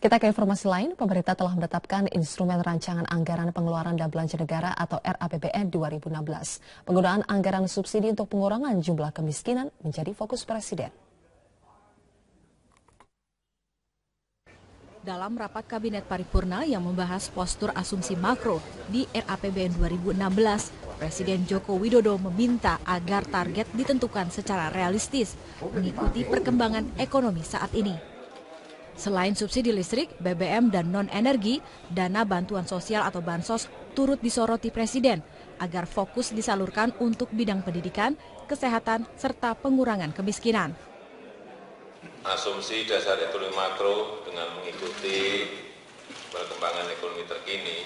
Kita ke informasi lain, pemerintah telah menetapkan instrumen rancangan anggaran pengeluaran dan belanja negara atau RAPBN 2016. Penggunaan anggaran subsidi untuk pengurangan jumlah kemiskinan menjadi fokus Presiden. Dalam rapat Kabinet Paripurna yang membahas postur asumsi makro di RAPBN 2016, Presiden Joko Widodo meminta agar target ditentukan secara realistis, mengikuti perkembangan ekonomi saat ini. Selain subsidi listrik, BBM dan non-energi, dana bantuan sosial atau bansos turut disoroti Presiden agar fokus disalurkan untuk bidang pendidikan, kesehatan, serta pengurangan kemiskinan. Asumsi dasar ekonomi makro dengan mengikuti perkembangan ekonomi terkini,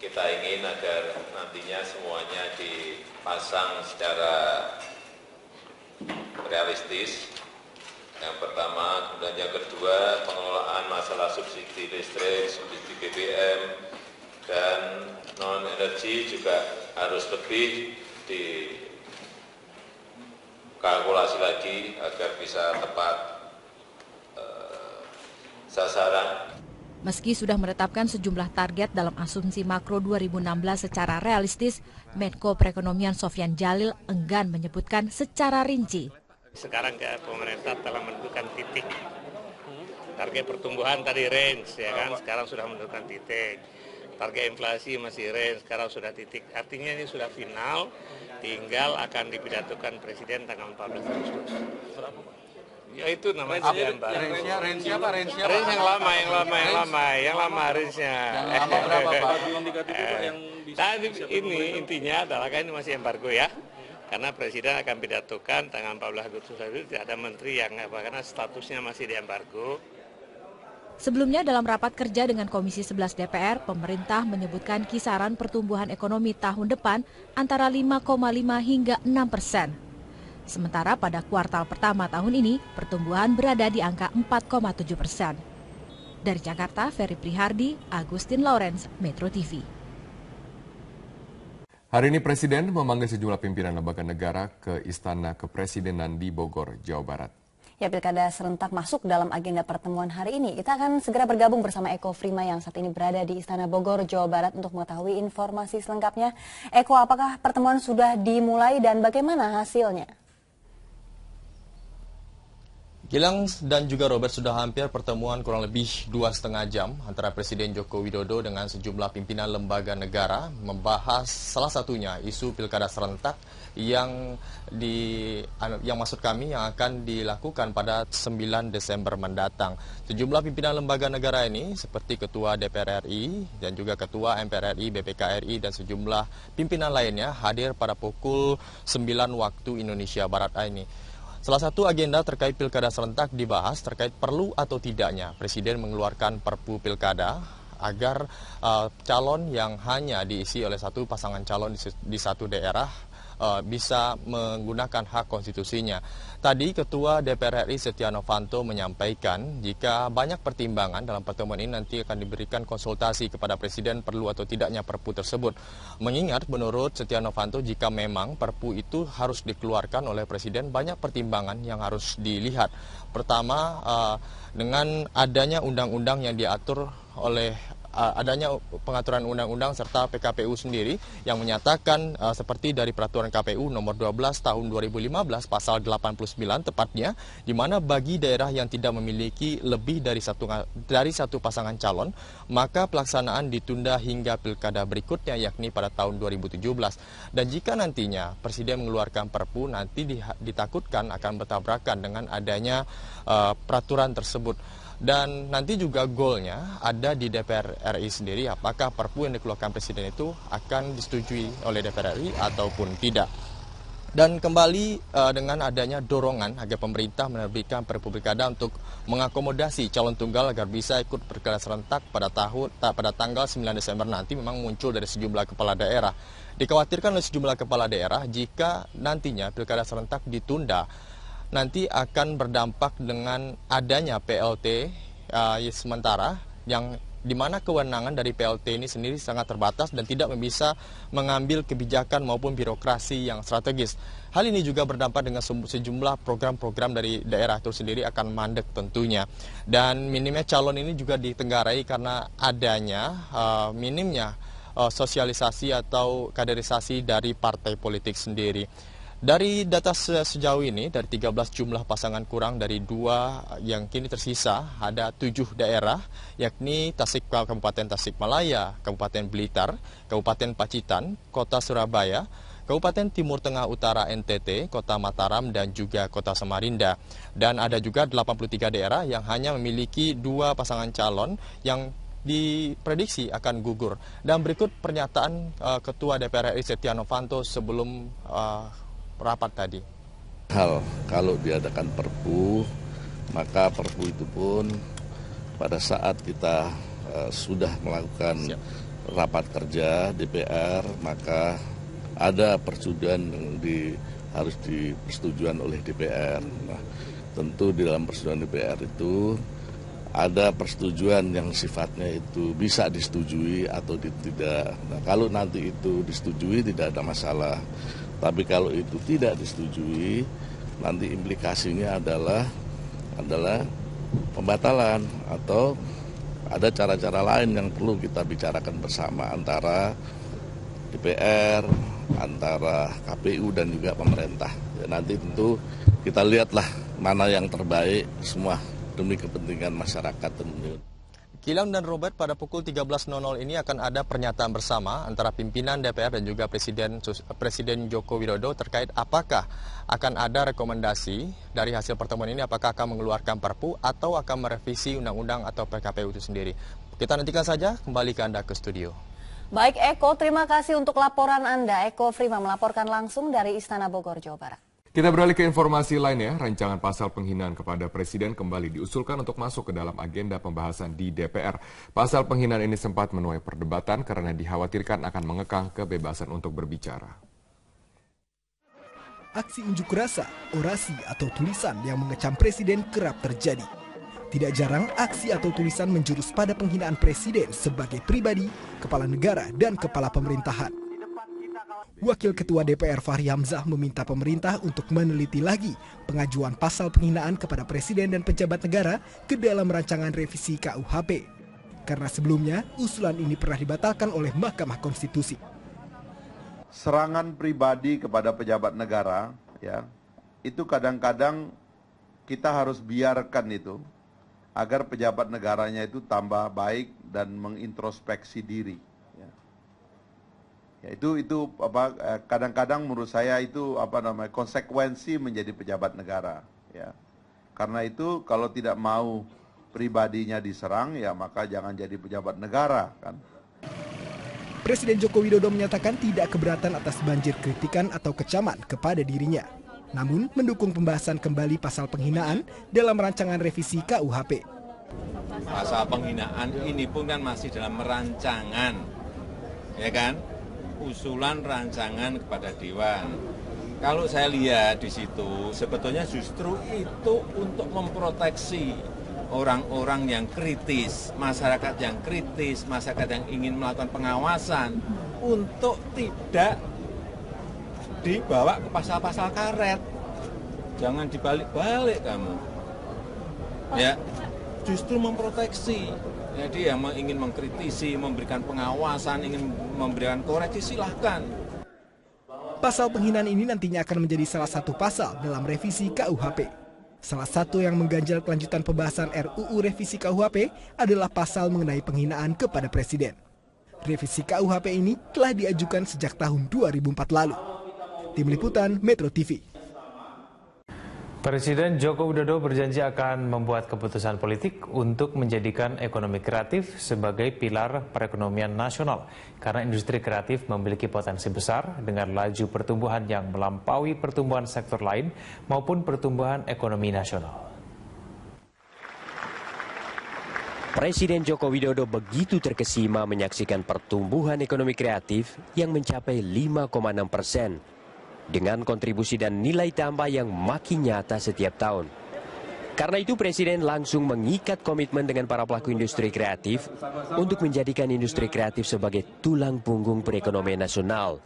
kita ingin agar nantinya semuanya dipasang secara realistis. Yang pertama, kemudian yang kedua, pengelolaan masalah subsidi listrik, subsidi BBM, dan non-energi juga harus lebih dikalkulasi lagi agar bisa tepat sasaran. Meski sudah menetapkan sejumlah target dalam asumsi makro 2016 secara realistis, Menko Perekonomian Sofyan Djalil enggan menyebutkan secara rinci. Sekarang pemerintah telah menentukan titik. Target pertumbuhan tadi range, ya kan? Sekarang sudah menentukan titik. Target inflasi masih range, sekarang sudah titik. Artinya ini sudah final, tinggal akan dipidatokan Presiden tanggal 14 Agustus. Ya itu namanya diambil. Range apa? Range yang lama range-nya. Yang lama berapa Pak? Tadi ini intinya adalah kan ini masih embargo ya. Karena Presiden akan pidatokan tanggal 14 Agustus itu tidak ada menteri yang karena statusnya masih di embargo. Sebelumnya dalam rapat kerja dengan Komisi 11 DPR, pemerintah menyebutkan kisaran pertumbuhan ekonomi tahun depan antara 5,5 hingga 6%. Sementara pada kuartal pertama tahun ini, pertumbuhan berada di angka 4,7%. Dari Jakarta, Ferry Prihardi, Agustin Lawrence, Metro TV. Hari ini Presiden memanggil sejumlah pimpinan lembaga negara ke Istana Kepresidenan di Bogor, Jawa Barat. Ya, pilkada serentak masuk dalam agenda pertemuan hari ini. Kita akan segera bergabung bersama Eko Frima yang saat ini berada di Istana Bogor, Jawa Barat untuk mengetahui informasi selengkapnya. Eko, apakah pertemuan sudah dimulai dan bagaimana hasilnya? Gilang dan juga Robert, sudah hampir pertemuan kurang lebih 2,5 jam antara Presiden Joko Widodo dengan sejumlah pimpinan lembaga negara membahas salah satunya isu pilkada serentak yang maksud kami yang akan dilakukan pada 9 Desember mendatang. Sejumlah pimpinan lembaga negara ini seperti Ketua DPR RI dan juga Ketua MPR RI, BPK RI dan sejumlah pimpinan lainnya hadir pada pukul 9 waktu Indonesia Barat ini. Salah satu agenda terkait pilkada serentak dibahas terkait perlu atau tidaknya Presiden mengeluarkan Perpu Pilkada agar calon yang hanya diisi oleh satu pasangan calon di satu daerah bisa menggunakan hak konstitusinya. Tadi Ketua DPR RI Setia Novanto menyampaikan jika banyak pertimbangan dalam pertemuan ini nanti akan diberikan konsultasi kepada Presiden perlu atau tidaknya Perpu tersebut. Mengingat menurut Setia Novanto jika memang Perpu itu harus dikeluarkan oleh Presiden banyak pertimbangan yang harus dilihat. Pertama, dengan adanya undang-undang yang diatur oleh adanya pengaturan undang-undang serta PKPU sendiri yang menyatakan seperti dari peraturan KPU nomor 12 tahun 2015 pasal 89 tepatnya, di mana bagi daerah yang tidak memiliki lebih dari satu pasangan calon maka pelaksanaan ditunda hingga pilkada berikutnya yakni pada tahun 2017. Dan jika nantinya Presiden mengeluarkan Perpu nanti ditakutkan akan bertabrakan dengan adanya peraturan tersebut. Dan nanti juga goalnya ada di DPR RI sendiri, apakah Perpu yang dikeluarkan Presiden itu akan disetujui oleh DPR RI ataupun tidak. Dan kembali dengan adanya dorongan agar pemerintah menerbitkan Perpu Pilkada untuk mengakomodasi calon tunggal agar bisa ikut pilkada serentak pada tanggal 9 Desember nanti memang muncul dari sejumlah kepala daerah. Dikhawatirkan oleh sejumlah kepala daerah jika nantinya pilkada serentak ditunda, nanti akan berdampak dengan adanya PLT sementara yang di mana kewenangan dari PLT ini sendiri sangat terbatas dan tidak bisa mengambil kebijakan maupun birokrasi yang strategis. Hal ini juga berdampak dengan sejumlah program-program dari daerah itu sendiri akan mandek tentunya. Dan minimnya calon ini juga ditenggarai karena adanya minimnya sosialisasi atau kaderisasi dari partai politik sendiri. Dari data sejauh ini, dari 13 jumlah pasangan kurang dari 2 yang kini tersisa, ada 7 daerah, yakni Kabupaten Tasikmalaya, Kabupaten Blitar, Kabupaten Pacitan, Kota Surabaya, Kabupaten Timur Tengah Utara NTT, Kota Mataram, dan juga Kota Samarinda. Dan ada juga 83 daerah yang hanya memiliki 2 pasangan calon yang diprediksi akan gugur. Dan berikut pernyataan Ketua DPR RI Setia Novanto sebelum rapat tadi. Kalau diadakan Perpu, maka Perpu itu pun pada saat kita sudah melakukan rapat kerja DPR, maka ada persetujuan yang harus dipersetujuan oleh DPR. Nah, tentu di dalam persetujuan DPR itu ada persetujuan yang sifatnya itu bisa disetujui atau tidak. Nah, kalau nanti itu disetujui tidak ada masalah. Tapi kalau itu tidak disetujui, nanti implikasinya adalah pembatalan atau ada cara-cara lain yang perlu kita bicarakan bersama antara DPR, antara KPU dan juga pemerintah. Ya, nanti tentu kita lihatlah mana yang terbaik semua demi kepentingan masyarakat tentunya. Gilang dan Robert, pada pukul 13.00 ini akan ada pernyataan bersama antara pimpinan DPR dan juga Presiden Joko Widodo terkait apakah akan ada rekomendasi dari hasil pertemuan ini, apakah akan mengeluarkan Perpu atau akan merevisi undang-undang atau PKPU itu sendiri. Kita nantikan saja, kembali ke Anda ke studio. Baik Eko, terima kasih untuk laporan Anda. Eko Frima melaporkan langsung dari Istana Bogor, Jawa Barat. Kita beralih ke informasi lainnya, rancangan pasal penghinaan kepada Presiden kembali diusulkan untuk masuk ke dalam agenda pembahasan di DPR. Pasal penghinaan ini sempat menuai perdebatan karena dikhawatirkan akan mengekang kebebasan untuk berbicara. Aksi unjuk rasa, orasi atau tulisan yang mengecam Presiden kerap terjadi. Tidak jarang aksi atau tulisan menjurus pada penghinaan Presiden sebagai pribadi, kepala negara, dan kepala pemerintahan. Wakil Ketua DPR Fahri Hamzah meminta pemerintah untuk meneliti lagi pengajuan pasal penghinaan kepada Presiden dan pejabat negara ke dalam rancangan revisi KUHP. Karena sebelumnya usulan ini pernah dibatalkan oleh Mahkamah Konstitusi. Serangan pribadi kepada pejabat negara, ya, itu kadang-kadang kita harus biarkan itu agar pejabat negaranya itu tambah baik dan mengintrospeksi diri. Ya, itu kadang-kadang menurut saya itu konsekuensi menjadi pejabat negara, ya. Karena itu kalau tidak mau pribadinya diserang, ya maka jangan jadi pejabat negara, kan. Presiden Joko Widodo menyatakan tidak keberatan atas banjir kritikan atau kecaman kepada dirinya. Namun mendukung pembahasan kembali pasal penghinaan dalam rancangan revisi KUHP. Pasal penghinaan ini pun kan masih dalam rancangan, ya kan? Usulan rancangan kepada Dewan. Kalau saya lihat di situ, sebetulnya justru itu untuk memproteksi orang-orang yang kritis, masyarakat yang ingin melakukan pengawasan untuk tidak dibawa ke pasal-pasal karet. Jangan dibalik-balik kamu. Ya, justru memproteksi. Jadi yang ingin mengkritisi, memberikan pengawasan, ingin memberikan koreksi, silahkan. Pasal penghinaan ini nantinya akan menjadi salah satu pasal dalam revisi KUHP. Salah satu yang mengganjal kelanjutan pembahasan RUU revisi KUHP adalah pasal mengenai penghinaan kepada Presiden. Revisi KUHP ini telah diajukan sejak tahun 2004 lalu. Tim Liputan Metro TV. Presiden Joko Widodo berjanji akan membuat keputusan politik untuk menjadikan ekonomi kreatif sebagai pilar perekonomian nasional. Karena industri kreatif memiliki potensi besar dengan laju pertumbuhan yang melampaui pertumbuhan sektor lain maupun pertumbuhan ekonomi nasional. Presiden Joko Widodo begitu terkesima menyaksikan pertumbuhan ekonomi kreatif yang mencapai 5,6%. Dengan kontribusi dan nilai tambah yang makin nyata setiap tahun. Karena itu Presiden langsung mengikat komitmen dengan para pelaku industri kreatif untuk menjadikan industri kreatif sebagai tulang punggung perekonomian nasional.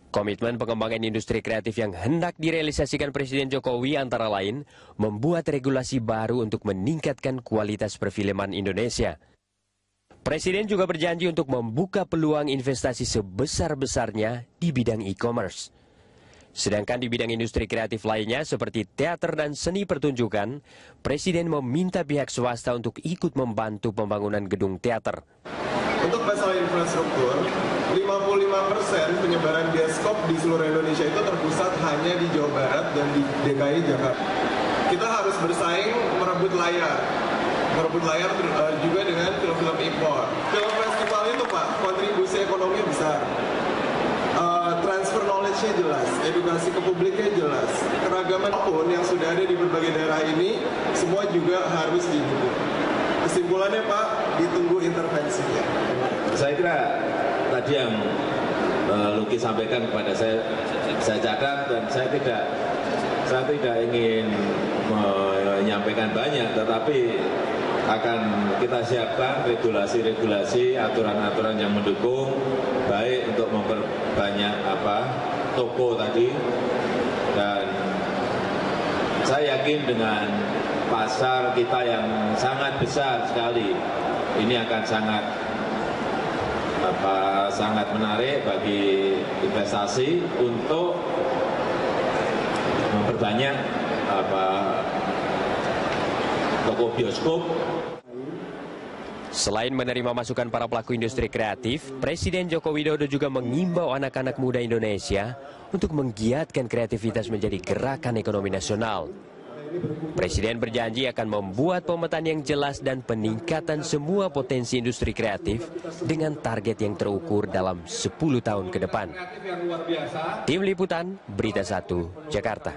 Komitmen pengembangan industri kreatif yang hendak direalisasikan Presiden Jokowi antara lain membuat regulasi baru untuk meningkatkan kualitas perfilman Indonesia. Presiden juga berjanji untuk membuka peluang investasi sebesar-besarnya di bidang e-commerce. Sedangkan di bidang industri kreatif lainnya seperti teater dan seni pertunjukan, Presiden meminta pihak swasta untuk ikut membantu pembangunan gedung teater. Untuk masalah infrastruktur, 55% penyebaran bioskop di seluruh Indonesia itu terpusat hanya di Jawa Barat dan di DKI Jakarta. Kita harus bersaing merebut layar juga dengan film-film impor. Film festival itu Pak, kontribusi ekonomi besar. Transfer knowledge-nya jelas, edukasi ke publiknya jelas. Keragaman pun yang sudah ada di berbagai daerah ini, semua juga harus didukung. Kesimpulannya Pak, ditunggu intervensinya. Saya kira tadi yang Luki sampaikan kepada saya catat dan saya tidak ingin menyampaikan banyak, tetapi akan kita siapkan regulasi-regulasi, aturan-aturan yang mendukung, baik untuk memperbanyak toko tadi, dan saya yakin dengan pasar kita yang sangat besar sekali, ini akan sangat menarik bagi investasi untuk memperbanyak toko bioskop. Selain menerima masukan para pelaku industri kreatif, Presiden Joko Widodo juga mengimbau anak-anak muda Indonesia untuk menggiatkan kreativitas menjadi gerakan ekonomi nasional. Presiden berjanji akan membuat pemetaan yang jelas dan peningkatan semua potensi industri kreatif dengan target yang terukur dalam 10 tahun ke depan. Tim Liputan, Berita 1, Jakarta.